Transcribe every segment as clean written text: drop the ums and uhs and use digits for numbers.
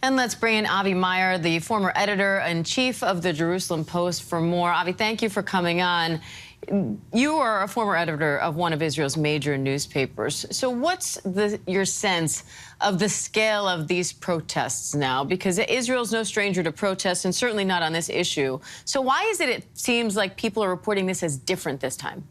And let's bring in Avi Meyer, the former editor-in-chief of the Jerusalem Post, for more. Avi, thank you for coming on. You are a former editor of one of Israel's major newspapers. So what's your sense of the scale of these protests now? Because Israel's no stranger to protests, and certainly not on this issue. So why is it seems like people are reporting this as different this time?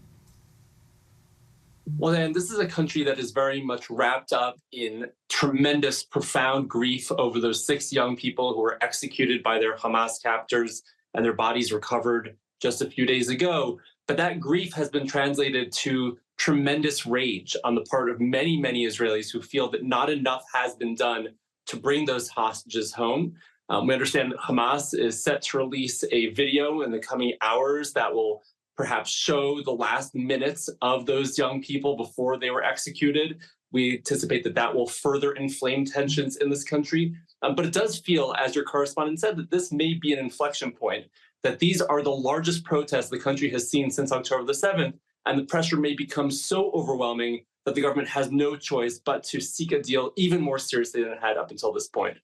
Well, then, this is a country that is very much wrapped up in tremendous, profound grief over those 6 young people who were executed by their Hamas captors and their bodies recovered just a few days ago. But that grief has been translated to tremendous rage on the part of many, many Israelis who feel that not enough has been done to bring those hostages home. We understand that Hamas is set to release a video in the coming hours that will perhaps show the last minutes of those young people before they were executed. We anticipate that that will further inflame tensions in this country. But it does feel, as your correspondent said, that this may be an inflection point, that these are the largest protests the country has seen since October the 7th, and the pressure may become so overwhelming that the government has no choice but to seek a deal even more seriously than it had up until this point.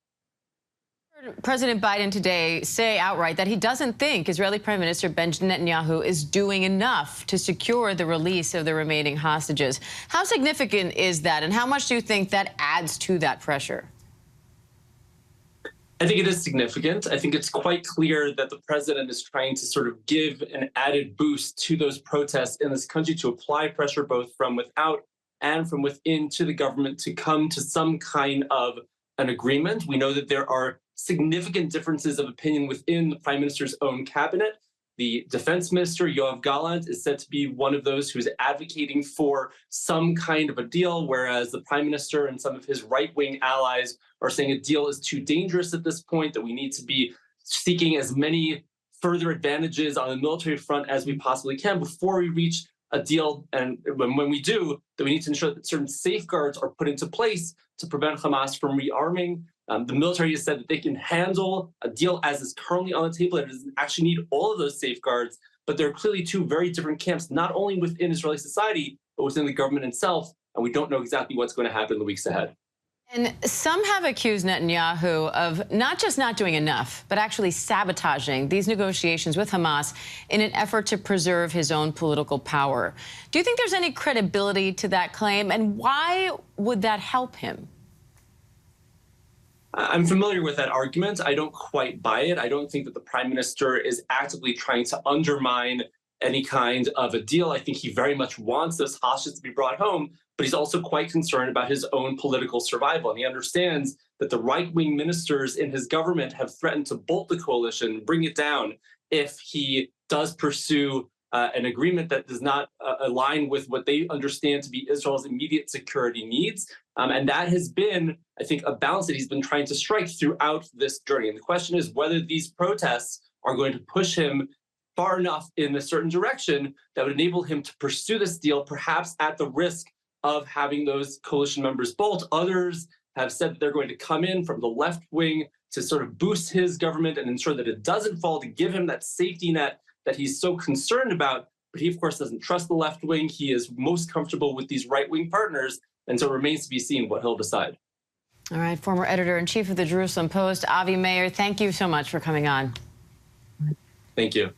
President Biden today say outright that he doesn't think Israeli Prime Minister Benjamin Netanyahu is doing enough to secure the release of the remaining hostages. How significant is that, and how much do you think that adds to that pressure? I think it is significant. I think it's quite clear that the president is trying to sort of give an added boost to those protests in this country, to apply pressure both from without and from within to the government to come to some kind of an agreement. We know that there are significant differences of opinion within the prime minister's own cabinet. The defense minister, Yoav Gallant, is said to be one of those who's advocating for some kind of a deal, whereas the prime minister and some of his right-wing allies are saying a deal is too dangerous at this point, that we need to be seeking as many further advantages on the military front as we possibly can before we reach a deal. And when we do, that we need to ensure that certain safeguards are put into place to prevent Hamas from rearming. The military has said that they can handle a deal as is currently on the table. It doesn't actually need all of those safeguards, but there are clearly 2 very different camps, not only within Israeli society, but within the government itself. And we don't know exactly what's going to happen in the weeks ahead. And some have accused Netanyahu of not just not doing enough, but actually sabotaging these negotiations with Hamas in an effort to preserve his own political power. Do you think there's any credibility to that claim, and why would that help him? I'm familiar with that argument. I don't quite buy it. I don't think that the prime minister is actively trying to undermine any kind of a deal. I think he very much wants those hostages to be brought home, but he's also quite concerned about his own political survival. And he understands that the right-wing ministers in his government have threatened to bolt the coalition, bring it down, if he does pursue an agreement that does not align with what they understand to be Israel's immediate security needs. And that has been, I think, a balance that he's been trying to strike throughout this journey. And the question is whether these protests are going to push him far enough in a certain direction that would enable him to pursue this deal, perhaps at the risk of having those coalition members bolt. Others have said that they're going to come in from the left wing to sort of boost his government and ensure that it doesn't fall, to give him that safety net that he's so concerned about. But he, of course, doesn't trust the left wing. He is most comfortable with these right-wing partners. And so it remains to be seen what he'll decide. All right, former editor-in-chief of the Jerusalem Post, Avi Meyer, thank you so much for coming on. Thank you.